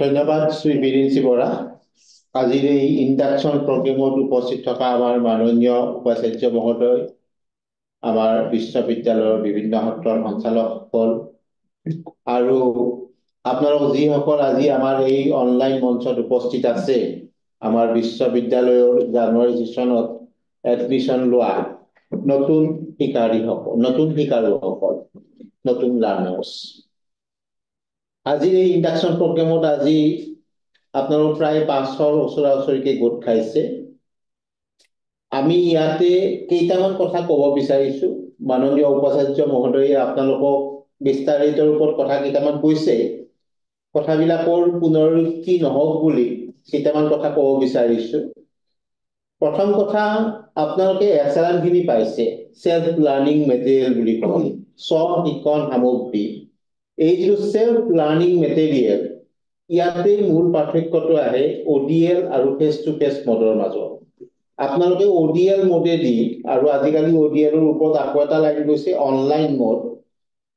ধন্যবাদ শ্ৰী বিৰিঞ্চি বৰা। আজিৰ এই ইণ্ডাকশ্যন প্ৰগ্ৰেমত উপস্থিত থকা আমাৰ মাননীয় উপাচাৰ্য মহোদয়, আমাৰ বিশ্ববিদ্যালয়ৰ বিভিন্ন সত্ৰৰ সঞ্চালকসকল আৰু আপোনালোক যিসকল আজি আমাৰ এই অনলাইন মঞ্চত উপস্থিত আছে, আমাৰ বিশ্ববিদ্যালয়ৰ জানুৱাৰী ছেশ্যনত এডমিশ্যন লোৱা নতুন শিকাৰুসকল, নতুন লাৰ্নাৰ্ছ। আজিৰ এই ইণ্ডাকশ্যন প্ৰগ্ৰেমত আজি আপোনালোক প্ৰায় 500ৰ ওচৰা-ওচৰিকে গোট খাইছে। আমি ইয়াতে কেইটামান কথা ক'ব বিচাৰিছো। মাননীয় উপাচাৰ্য মহোদয়ে আপোনালোকক বিস্তাৰিত ৰূপত কথা কেইটামান কৈছে। কথাবিলাকৰ পুনৰুক্তি নহওক বুলি কেইটামান কথা ক'ব বিচাৰিছো। প্ৰথম কথা, আপোনালোকে এছএলএমখিনি পাইছে, সেল্ফ লাৰ্নিং মেটেৰিয়েল বুলি কয়, স্ব-শিক্ষণ সামগ্ৰী। এই যিটো সেল্ফ লাৰ্নিং মেটেৰিয়েল, ইয়াতে মূল পাৰ্থক্যটো আহে ODL আৰু ফেচ টু ফেচ মডৰ মাজত। আপোনালোকে ODL মডেদি, আৰু আজিকালি ODL ৰ ওপৰত আকৌ এটা লাইন গৈছে অনলাইন মড।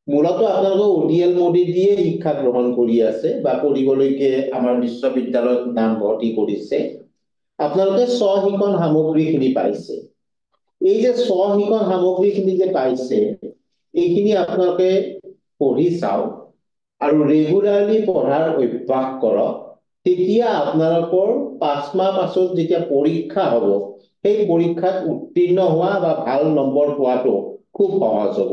মূলত আপোনালোকে ODL মডেদিয়ে শিক্ষা গ্ৰহণ কৰি আছে বা কৰিবলৈকে আমাৰ বিশ্ববিদ্যালয়ত নাম ভৰ্তি কৰিছে। আপোনালোকে স্ব-শিক্ষণ সামগ্ৰীখিনি পাইছে। এই যে স্ব-শিক্ষণ সামগ্ৰীখিনি যে পাইছে, এইখিনি আপোনালোকে পঢ়ি চাওক আৰু ৰেগুলাৰলি পঢ়াৰ অভ্যাস কৰক। তেতিয়া আপোনালোকৰ 5 মাহ পাছত যেতিয়া পৰীক্ষা হ'ব, সেই পৰীক্ষাত উত্তীৰ্ণ হোৱা বা ভাল নম্বৰ পোৱাটো খুব সহজ হ'ব।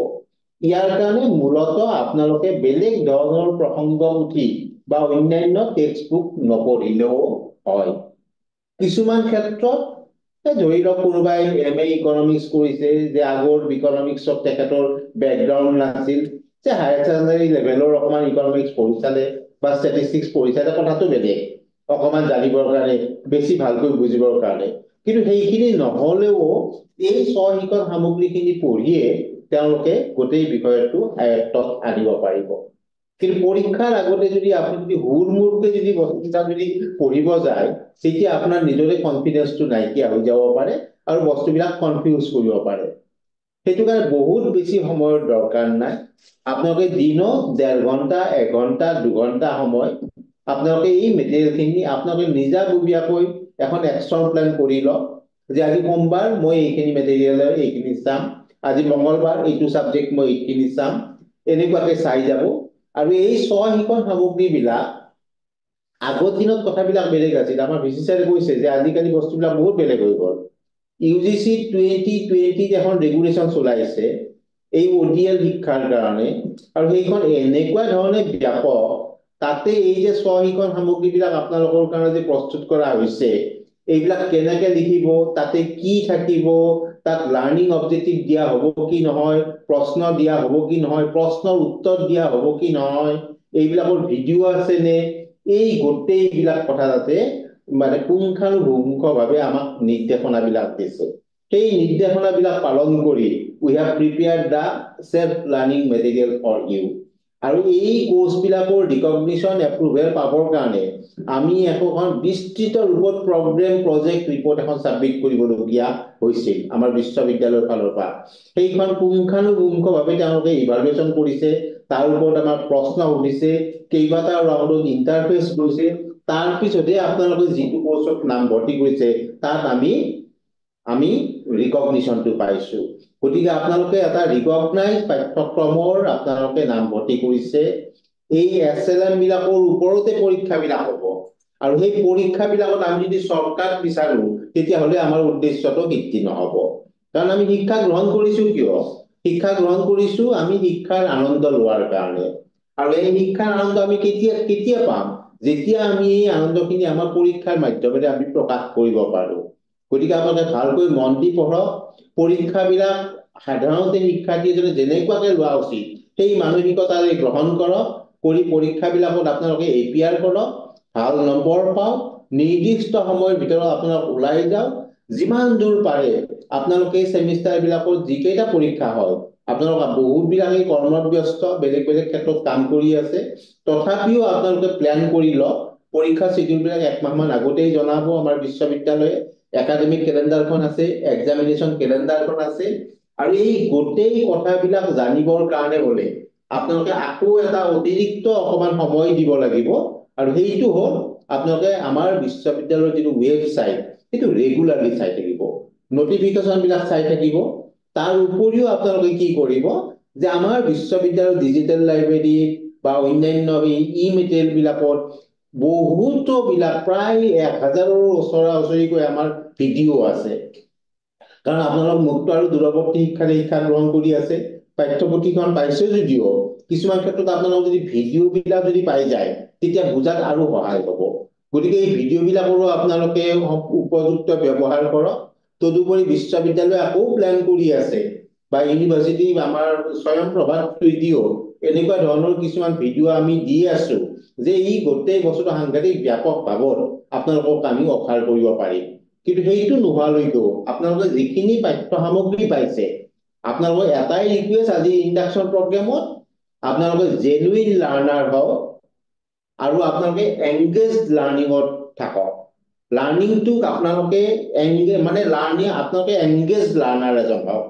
ইয়াৰ কাৰণে মূলত আপোনালোকে বেলেগ ধৰণৰ প্ৰসংগ উঠি বা অন্যান্য টেক্সট বুক নপঢ়িলেও হয়। কিছুমান ক্ষেত্ৰত ধৰি লওক কোনোবাই MA ইকনমিক্স কৰিছে, যে আগৰ ইকনমিক্সত তেখেতৰ বেকগ্ৰাউণ্ড নাছিল, যে হায়াৰ ছেকেণ্ডাৰী লেভেলৰ অকণমান ইকনমিক্স পঢ়ি চালে বা ষ্টেটিষ্টিক্স পঢ়ি চালে, কথাটো বেলেগ, অকণমান জানিবৰ কাৰণে, বেছি ভালকৈ বুজিবৰ কাৰণে। কিন্তু সেইখিনি নহ'লেও এই স্ব-শিক্ষণ সামগ্ৰীখিনি পঢ়িয়ে তেওঁলোকে গোটেই বিষয়টো আয়ত্তত আনিব পাৰিব। কিন্তু পৰীক্ষাৰ আগতে যদি আপুনি হুৰমুৰকে যদি বস্তুকেইটা যদি পঢ়িব যায়, তেতিয়া আপোনাৰ নিজৰে কনফিডেন্সটো নাইকিয়া হৈ যাব পাৰে আৰু বস্তুবিলাক কনফিউজ কৰিব পাৰে। সেইটো কাৰণে বহুত বেছি সময়ৰ দৰকাৰ নাই। আপোনালোকে দিনত 1.5 ঘণ্টা, 1 ঘণ্টা, 2 ঘণ্টা সময় আপোনালোকে এই মেটেৰিয়েলখিনি আপোনালোকে নিজাববীয়াকৈ এখন একশ্যন প্লেন কৰি লওক, যে আজি সোমবাৰ মই এইখিনি মেটেৰিয়েলৰ এইখিনি চাম, আজি মঙলবাৰ এইটো ছাবজেক্ট মই এইখিনি চাম, এনেকুৱাকৈ চাই যাব। আৰু এই স্ব-শিক্ষণ সামগ্ৰীবিলাক আগৰ দিনত কথাবিলাক বেলেগ আছিল। আমাৰ ভিচি ছাৰে কৈছে যে আজিকালি বস্তুবিলাক বহুত বেলেগ হৈ গ'ল। UGC 2020 এখন ৰেগুলেশ্যন চলাইছে এই ODL শিক্ষাৰ কাৰণে, আৰু সেইখন এনেকুৱা ধৰণে ব্যাপক, তাতে এই যে স্ব-শিক্ষণ সামগ্ৰীবিলাক আপোনালোকৰ কাৰণে যে প্ৰস্তুত কৰা হৈছে, এইবিলাক কেনেকে লিখিব, তাতে কি থাকিব, তাত লাৰ্নিং অবজেক্টিভ দিয়া হ'ব কি নহয়, প্ৰশ্ন দিয়া হ'ব কি নহয়, প্ৰশ্নৰ উত্তৰ দিয়া হ'ব কি নহয়, এইবিলাকৰ ভিডিঅ' আছে নে, এই গোটেইবিলাক কথা তাতে মানে পুংখানুপুংখভাৱে আমাক নিৰ্দেশনাবিলাক দিছে। সেই নিৰ্দেশনাবিলাক পালন কৰি we have prepared the self learning material for you। আৰু এই কোৰ্চবিলাকৰ ৰিকগনিশ্যন এপ্ৰুভেল পাবৰ কাৰণে আমি এখন বিস্তৃত ৰূপত প্ৰগ্ৰেম প্ৰজেক্ট ৰিপৰ্ট এখন ছাবমিট কৰিবলগীয়া হৈছিল আমাৰ বিশ্ববিদ্যালয়ৰ ফালৰ পৰা। সেইখন পুংখানুপুংখভাৱে তেওঁলোকে ইভালুৱেশ্যন কৰিছে, তাৰ ওপৰত আমাৰ প্ৰশ্ন সুধিছে, কেইবাটাও ৰাউণ্ডত ইণ্টাৰফেচ কৰিছে, তাৰ পিছতহে আপোনালোকে যিটো কোৰ্চত নাম ভৰ্তি কৰিছে তাত আমি ৰিকগনিশ্যনটো পাইছো। গতিকে আপোনালোকে এটা ৰিকগনাইজ পাঠ্যক্ৰমৰ আপোনালোকে নাম ভৰ্তি কৰিছে। এই SLM বিলাকৰ ওপৰতে পৰীক্ষাবিলাক হ'ব, আৰু সেই পৰীক্ষাবিলাকত আমি যদি চৰ্টকাট বিচাৰো তেতিয়াহ'লে আমাৰ উদ্দেশ্যটো সিদ্ধি নহ'ব। কাৰণ আমি শিক্ষা গ্ৰহণ কৰিছো কিয়? শিক্ষা গ্ৰহণ কৰিছো আমি শিক্ষাৰ আনন্দ লোৱাৰ কাৰণে। আৰু এই শিক্ষাৰ আনন্দ আমি কেতিয়া পাম? যেতিয়া আমি এই আনন্দখিনি আমাৰ পৰীক্ষাৰ মাধ্যমেৰে আমি প্ৰকাশ কৰিব পাৰো। গতিকে আপোনালোকে ভালকৈ মন দি পঢ়ক। পৰীক্ষাবিলাক সাধাৰণতে শিক্ষাৰ্থী এজনে যেনেকুৱাকে লোৱা উচিত সেই মানসিকতাৰে গ্ৰহণ কৰক, কৰি পৰীক্ষাবিলাকত আপোনালোকে APR কৰক, ভাল নম্বৰ পাওক, নিৰ্দিষ্ট সময়ৰ ভিতৰত আপোনালোক ওলাই যাওক। যিমান দূৰ পাৰে আপোনালোকে ছেমিষ্টাৰবিলাকত যিকেইটা পৰীক্ষা হয়, আপোনালোক বহুতবিলাকে কৰ্মত ব্যস্ত, বেলেগ বেলেগ ক্ষেত্ৰত কাম কৰি আছে, তথাপিও আপোনালোকে প্লেন কৰি লওক। পৰীক্ষা শিডিউলবিলাক 1 মাহমান আগতেই জনাব আমাৰ বিশ্ববিদ্যালয়ে। একাডেমিক কেলেণ্ডাৰখন আছে, এক্সামিনেশ্যন কেলেণ্ডাৰখন আছে, আৰু এই গোটেই কথাবিলাক জানিবৰ কাৰণে হ'লে আপোনালোকে আকৌ এটা অতিৰিক্ত অকমান সময় দিব লাগিব আৰু সেইটো হ'ল আপোনালোকে আমাৰ বিশ্ববিদ্যালয়ৰ যিটো ৱেবছাইট সেইটো ৰেগুলাৰলি চাই থাকিব নটিফিকেশ্যন বিলাক চাই থাকিব তাৰ উপৰিও আপোনালোকে কি কৰিব যে আমাৰ বিশ্ববিদ্যালয়ৰ ডিজিটেল লাইব্ৰেৰী বা অন্যান্য ই মেটেৰিয়েল বিলাকত বহুতো বিলাক প্ৰায় 1000ৰ ওচৰা-ওচৰিকৈ আমাৰ ভিডিঅ' আছে কাৰণ আপোনালোক মুক্ত আৰু দূৰৱৰ্তী শিক্ষাৰে শিক্ষা গ্ৰহণ কৰি আছে পাঠ্যপুথিখন পাইছে যদিও কিছুমান ক্ষেত্ৰত আপোনালোক যদি ভিডিঅ' বিলাক যদি পাই যায় তেতিয়া বুজাত আৰু সহায় হ'ব গতিকে এই ভিডিঅ' বিলাকৰো আপোনালোকে উপযুক্ত ব্যৱহাৰ কৰক তদুপৰি বিশ্ববিদ্যালয়ে আকৌ প্ল্যান কৰি আছে বা ইউনিভাৰ্চিটি আমাৰ স্বয়ংপ্ৰভা ৰেডিঅ' এনেকুৱা ধৰণৰ কিছুমান ভিডিঅ' আমি দি আছো যে ই গোটেই বস্তুটো সাংঘাতিক ব্যাপক ভাৱত আপোনালোকক আমি অফাৰ কৰিব পাৰিম কিন্তু সেইটো নোহোৱালৈকেও আপোনালোকে যিখিনি পাঠ্য সামগ্ৰী পাইছে আপোনালোকৰ এটাই ৰিকুৱেষ্ট আজি ইণ্ডাকশ্যন প্ৰগ্ৰেমত আপোনালোকে জেনুইন লাৰ্ণাৰ হওক আৰু আপোনালোকে এংগেজ লাৰ্ণিঙত থাকক লাৰ্ণিংটোক আপোনালোকে মানে লাৰ্ণিং আপোনালোকে এংগেজ লাৰ্ণাৰ এজন হওক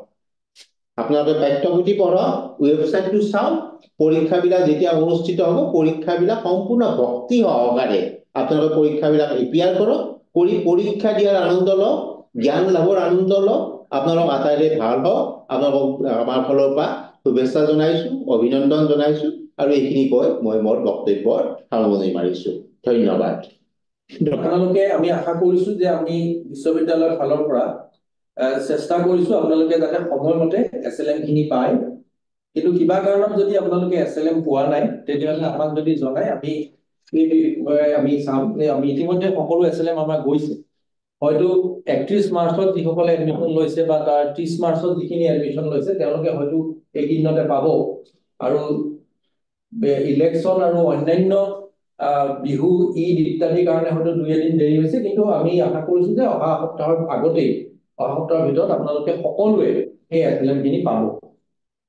আপোনালোকে পাঠ্যপুথি পঢ়ক ৱেবছাইটটো চাওক পৰীক্ষাবিলাক যেতিয়া অনুষ্ঠিত হ'ব পৰীক্ষাবিলাক সম্পূৰ্ণ ভক্তি সহকাৰে আপোনালোকে পৰীক্ষাবিলাক এপিয়াৰ কৰক কৰি পৰীক্ষা দিয়াৰ আনন্দ লওক জ্ঞান লাভৰ আনন্দ লওক আপোনালোক আটাইৰে ভাল হওক আপোনালোক আমাৰ ফালৰ পৰা শুভেচ্ছা জনাইছো অভিনন্দন জনাইছো আৰু এইখিনি কৈ মই মোৰ বক্তব্যৰ সামৰণি মাৰিছো ধন্যবাদ আপোনালোকে আমি আশা কৰিছো যে আমি বিশ্ববিদ্যালয়ৰ ফালৰ পৰা চেষ্টা কৰিছো আপোনালোকে যাতে সময়মতে এছএলএম খিনি পায় কিন্তু কিবা কাৰণত যদি আপোনালোকে এছএলএম পোৱা নাই তেতিয়াহ'লে আমাক যদি জনায় আমি চাম যে আমি ইতিমধ্যে সকলো এছএলএম আমাৰ গৈছে হয়তো 31 মাৰ্চত যিসকলে এডমিশ্যন লৈছে বা তাৰ 30 মাৰ্চত যিখিনি এডমিশ্যন লৈছে তেওঁলোকে হয়তো এইদিনতে পাব আৰু ইলেকশ্যন আৰু অন্যান্য বিহু ঈদ ইত্যাদিৰ কাৰণে হয়তো 2 দিন দেৰি হৈছে কিন্তু আমি আশা কৰিছো যে অহা সপ্তাহৰ আগতেই অহা সপ্তাহৰ ভিতৰত আপোনালোকে সকলোৱে এই এছএলএম খিনি পাব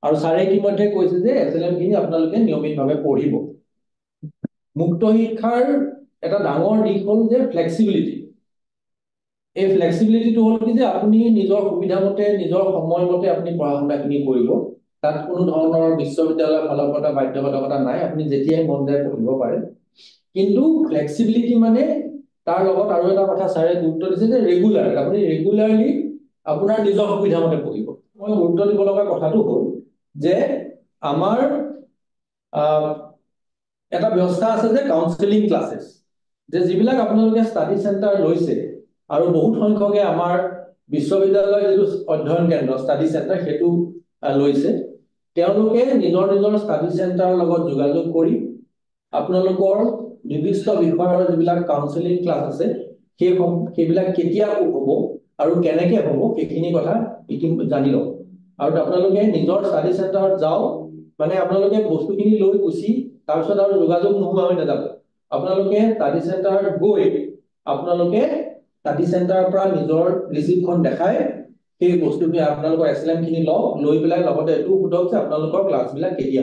আৰু ছাৰে ইতিমধ্যে কৈছে যে এছএলএম খিনি আপোনালোকে নিয়মিতভাৱে পঢ়িব মুক্ত শিক্ষাৰ এটা ডাঙৰ দিশ হ'ল যে ফ্লেক্সিবিলিটি এই ফ্লেক্সিবিলিটিটো হ'ল কি যে আপুনি নিজৰ সুবিধা মতে নিজৰ সময় মতে আপুনি পঢ়া শুনাখিনি কৰিব তাত কোনো ধৰণৰ বিশ্ববিদ্যালয়ৰ ফালৰ পৰা বাধ্যবাধকতা নাই আপুনি যেতিয়াই মন যায় পঢ়িব পাৰে কিন্তু ফ্লেক্সিবিলিটি মানে তাৰ লগত আৰু এটা কথা ছাৰে গুৰুত্ব দিছে যে ৰেগুলাৰ আপুনি ৰেগুলাৰলি আপোনাৰ নিজৰ সুবিধা মতে পঢ়িব মই গুৰুত্ব দিব লগা কথাটো হ'ল যে আমাৰ এটা ব্যৱস্থা আছে যে কাউন্সেলিং ক্লাसेছ যে যিবিলাক আপোনালোকে ষ্টাডি চেণ্টাৰ লৈছে আৰু বহুত সংখ্যকে আমাৰ বিশ্ববিদ্যালয়ৰ যিটো অধ্যয়ন কেন্দ্ৰ ষ্টাডি চেণ্টাৰ সেইটো লৈছে তেওঁলোকে নিজৰ নিজৰ ষ্টাডি চেণ্টাৰৰ লগত যোগাযোগ কৰি আপোনালোকৰ নিৰ্দিষ্ট বিষয়ৰ যিবিলাক কাউন্সেলিং ক্লাছ আছে সেইবিলাক কেতিয়া হ'ব আৰু কেনেকৈ হ'ব সেইখিনি কথা জানি লওক আৰু আপোনালোকে নিজৰ ষ্টাডি চেণ্টাৰত যাওক মানে আপোনালোকে বস্তুখিনি লৈ গুচি তাৰপিছত আৰু যোগাযোগ নোহোৱা হৈ নাযাব আপোনালোকে ষ্টাডি চেণ্টাৰত গৈ আপোনালোকে ষ্টাডি চেণ্টাৰৰ পৰা নিজৰ ৰিচিপ্টখন দেখাই সেই বস্তুখিনি আপোনালোকৰ এছএলএম খিনি লওক লৈ পেলাই লগতে এইটো সোধক যে আপোনালোকৰ ক্লাছবিলাক কেতিয়া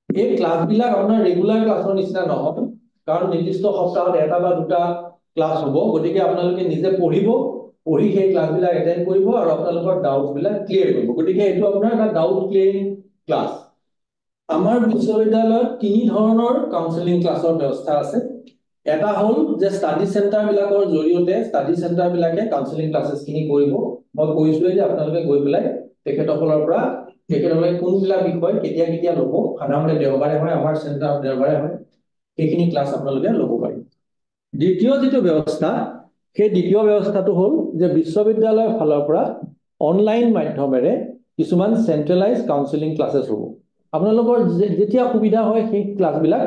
এই ক্লাছবিলাক আপোনাৰ ৰেগুলাৰ ক্লাছৰ নিচিনা নহয় কাৰণ নিৰ্দিষ্ট সপ্তাহত এটা বা দুটা ক্লাছ হ'ব গতিকে আপোনালোকে নিজে পঢ়িব পঢ়ি সেই ক্লাছবিলাক এটেণ্ড কৰিব আৰু আপোনালোকৰ ডাউটবিলাক ক্লিয়াৰ কৰিব গতিকে এইটো আপোনাৰ এটা ডাউট ক্লিয়াৰিং ক্লাছ আমাৰ বিশ্ববিদ্যালয়ত 3 ধৰণৰ কাউন্সেলিং ক্লাছৰ ব্যৱস্থা আছে এটা হ'ল যে ষ্টাডি চেণ্টাৰবিলাকৰ জৰিয়তে ষ্টাডি চেণ্টাৰবিলাকে কাউন্সেলিং ক্লাছেছখিনি কৰিব মই কৈছোঁৱেই যে আপোনালোকে গৈ পেলাই তেখেতসকলৰ পৰা তেখেতসকলে কোনবিলাক বিষয় কেতিয়া কেতিয়া ল'ব সাধাৰণতে দেওবাৰে হয় আমাৰ চেণ্টাৰ দেওবাৰে হয় সেইখিনি ক্লাছ আপোনালোকে ল'ব পাৰিব দ্বিতীয় যিটো ব্যৱস্থা সেই দ্বিতীয় ব্যৱস্থাটো হ'ল যে বিশ্ববিদ্যালয়ৰ ফালৰ পৰা অনলাইন মাধ্যমেৰে কিছুমান চেণ্ট্ৰেলাইজ কাউন্সেলিং ক্লাছেছ হ'ব আপোনালোকৰ যেতিয়া সুবিধা হয় সেই ক্লাছবিলাক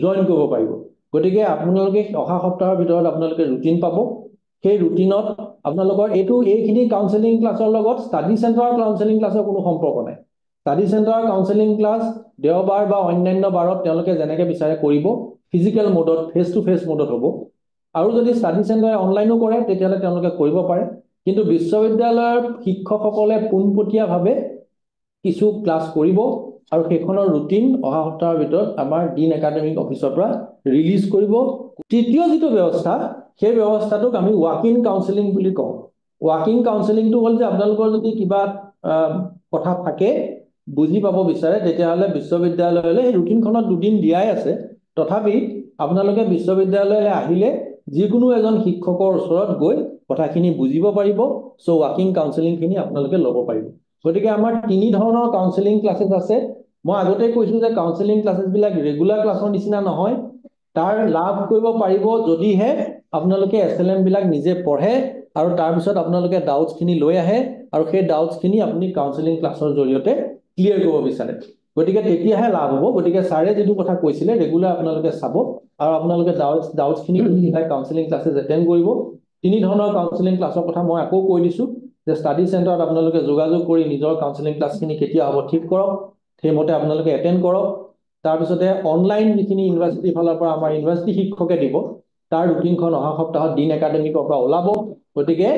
জইন কৰিব পাৰিব গতিকে আপোনালোকে অহা সপ্তাহৰ ভিতৰত আপোনালোকে ৰুটিন পাব সেই ৰুটিনত আপোনালোকৰ এইখিনি কাউন্সেলিং ক্লাছৰ লগত ষ্টাডি চেণ্টাৰৰ কাউন্সেলিং ক্লাছৰ কোনো সম্পৰ্ক নাই ষ্টাডি চেণ্টাৰৰ কাউন্সেলিং ক্লাছ দেওবাৰ বা অন্যান্য বাৰত তেওঁলোকে যেনেকৈ বিচাৰে কৰিব ফিজিকেল মোডত ফেচ টু ফেচ মোডত হ'ব আৰু যদি ষ্টাডি চেণ্টাৰে অনলাইনো কৰে তেতিয়াহ'লে তেওঁলোকে কৰিব পাৰে কিন্তু বিশ্ববিদ্যালয়ৰ শিক্ষকসকলে পোনপটীয়াভাৱে কিছু ক্লাছ কৰিব আৰু সেইখনৰ ৰুটিন অহা সপ্তাহৰ ভিতৰত আমাৰ ডিন একাডেমিক অফিচৰ পৰা ৰিলিজ কৰিব তৃতীয় যিটো ব্যৱস্থা সেই ব্যৱস্থাটোক আমি ৱাক ইন কাউন্সেলিং বুলি কওঁ ৱাক ইন কাউন্সেলিংটো হ'ল যে আপোনালোকৰ যদি কিবা কথা থাকে বুজি পাব বিচাৰে তেতিয়াহ'লে বিশ্ববিদ্যালয়লৈ এই ৰুটিনখনত 2 দিন দিয়াই আছে তথাপি আপোনালোকে বিশ্ববিদ্যালয়লৈ আহিলে যিকোনো এজন শিক্ষকৰ ওচৰত গৈ কথাখিনি বুজিব পাৰিব সো ৱাকিং কাউন্সেলিংখিনি আপোনালোকে ল'ব পাৰিব গতিকে আমাৰ 3 ধৰণৰ কাউন্সেলিং ক্লাसेस আছে মই আগতে কৈছো যে কাউন্সেলিং ক্লাसेस বিলাক ৰেগুলাৰ ক্লাছৰ নিচিনা নহয় তাৰ লাভ কৰিব পাৰিব যদিহে আপোনালোকে এছএলএম বিলাক নিজে পঢ়ে আৰু তাৰ পিছত আপোনালোকে ডাউটছখিনি লৈ আহে আৰু সেই ডাউটছখিনি আপুনি কাউন্সেলিং ক্লাছৰ জৰিয়তে ক্লিয়াৰ কৰিব বিচাৰে গতিকে তেতিয়াহে লাভ হ'ব গতিকে ছাৰে যেটো কথা কৈছিলে ৰেগুলাৰ আপোনালোকে চাব আৰু আপোনালোকে ডাউটছখিনি কাউন্সেলিং ক্লাसेस এটেন্ড কৰিব 3 ধৰণৰ কাউন্সেলিং ক্লাছৰ কথা মই আকৌ কৈ দিছো যে ষ্টাডি চেণ্টাৰত আপোনালোকে যোগাযোগ কৰি নিজৰ কাউন্সেলিং ক্লাছখিনি কেতিয়া হ'ব ঠিক কৰক সেইমতে আপোনালোকে এটেন্ড কৰক তাৰ পিছতে অনলাইন যিখিনি ইউনিভাৰ্সিটি ফালৰ পৰা আমাৰ ইউনিভাৰ্সিটি শিক্ষকে দিব তাৰ ৰুটিনখন অহা সপ্তাহত দিন একাডেমিকৰ পৰা ওলাব গতিকে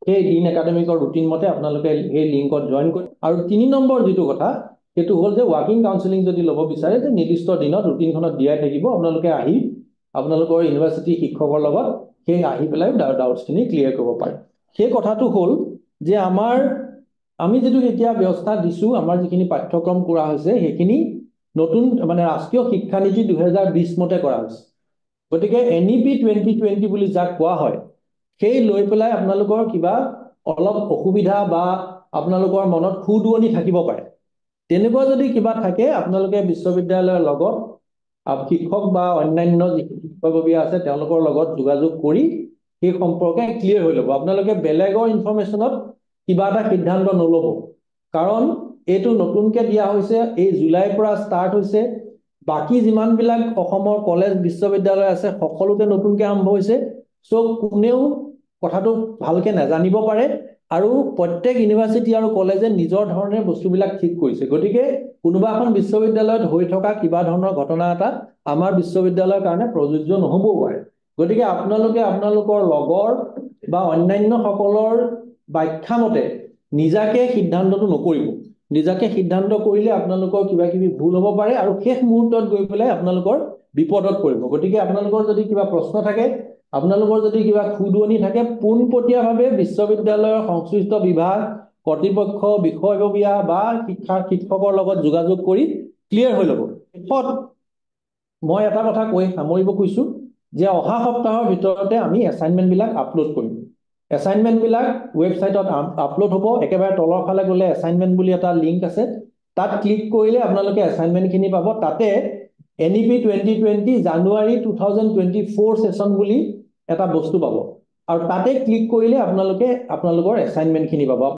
সেই দিন একাডেমিকৰ ৰুটিন মতে আপোনালোকে এই লিংকত জয়েন কৰি আৰু 3 নম্বৰ যেটো কথা সেইটো হ'ল যে ৱাকিং কাউন্সেলিং যদি ল'ব বিচাৰে যে নিৰ্দিষ্ট দিনত ৰুটিনখনত দিয়াই থাকিব আপোনালোকে আহি আপোনালোকৰ ইউনিভাৰ্সিটি শিক্ষকৰ লগত সেই আহি পেলাই ডাউটছখিনি ক্লিয়াৰ কৰিব পাৰে সেই কথাটো হ'ল যে আমি যেটো এতিয়া ব্যৱস্থা দিছো আমাৰ যিখিনি পাঠ্যক্ৰম কৰা হৈছে সেইখিনি নতুন মানে ৰাষ্ট্ৰীয় শিক্ষা নীতি 2020 মতে কৰা হৈছে গতিকে NEP 2020 বুলি যাক কোৱা হয় সেই লৈ পেলাই আপোনালোকৰ কিবা অলপ অসুবিধা বা আপোনালোকৰ মনত খুদুৱনি থাকিব পাৰে তেনেকুৱা যদি কিবা থাকে আপোনালোকে বিশ্ববিদ্যালয়ৰ লগত শিক্ষক বা অন্যান্য শিক্ষকবীয়া আছে তেওঁলোকৰ লগত যোগাযোগ কৰি সেই সম্পৰ্কে ক্লিয়াৰ হৈ ল'ব আপোনালোকে বেলেগৰ ইনফৰমেশনত কিবা এটা সিদ্ধান্ত নলব কাৰণ এইটো নতুনকে দিয়া হৈছে এই জুলাইৰ পৰা ষ্টাৰ্ট হৈছে বাকি যিমান বিলাক অসমৰ কলেজ বিশ্ববিদ্যালয় আছে সকলোতে নতুনকে আৰম্ভ হৈছে সো কোনেও কথাটো ভালকে নাজানিব পাৰে আৰু প্ৰত্যেক ইউনিভাৰ্সিটি আৰু কলেজে নিজৰ ধৰণে বস্তুবিলাক ঠিক কৰিছে গতিকে কোনোবা এখন বিশ্ববিদ্যালয়ত হৈ থকা কিবা ধৰণৰ ঘটনা এটা আমাৰ বিশ্ববিদ্যালয়ৰ কাৰণে প্ৰযোজ্য নহবও পাৰে গতিকে আপোনালোকে আপোনালোকৰ লগৰ বা অন্যান্য সকলৰ ব্যাখ্যা মতে নিজাকে সিদ্ধান্তটো নকৰিব নিজাকে সিদ্ধান্ত কৰিলে আপোনালোকৰ কিবা কিবি ভুল হ'ব পাৰে আৰু শেষ মুহূৰ্তত গৈ পেলাই আপোনালোকৰ বিপদত পৰিব গতিকে আপোনালোকৰ যদি কিবা প্ৰশ্ন থাকে আপোনালোকৰ যদি কিবা খুদুৱনি থাকে পোনপটীয়াভাৱে বিশ্ববিদ্যালয়ৰ সংশ্লিষ্ট বিভাগ কৰ্তৃপক্ষ বিষয়ববীয়া বা শিক্ষকৰ লগত যোগাযোগ কৰি ক্লিয়াৰ হৈ ল'ব মই এটা কথা কৈ সামৰিব কৈছো যে অহা সপ্তাহৰ ভিতৰতে আমি এছাইনমেন্ট বিলাক আপলোড কৰিম এছাইনমেন্ট বিলাক ওয়েবসাইটত আপলোড হ'ব একেবাৰে তলৰ ফালে গলে এছাইনমেন্ট বুলি এটা লিংক আছে তাত ক্লিক কৰিলে আপোনালোকে এছাইনমেন্টখিনি পাব তাতে NEP 2020 জানুৱাৰী 2024 সেশন বুলি এটা বস্তু পাব আৰু তাতে ক্লিক কৰিলে আপোনালোকে আপোনালোকৰ এছাইনমেন্টখিনি পাব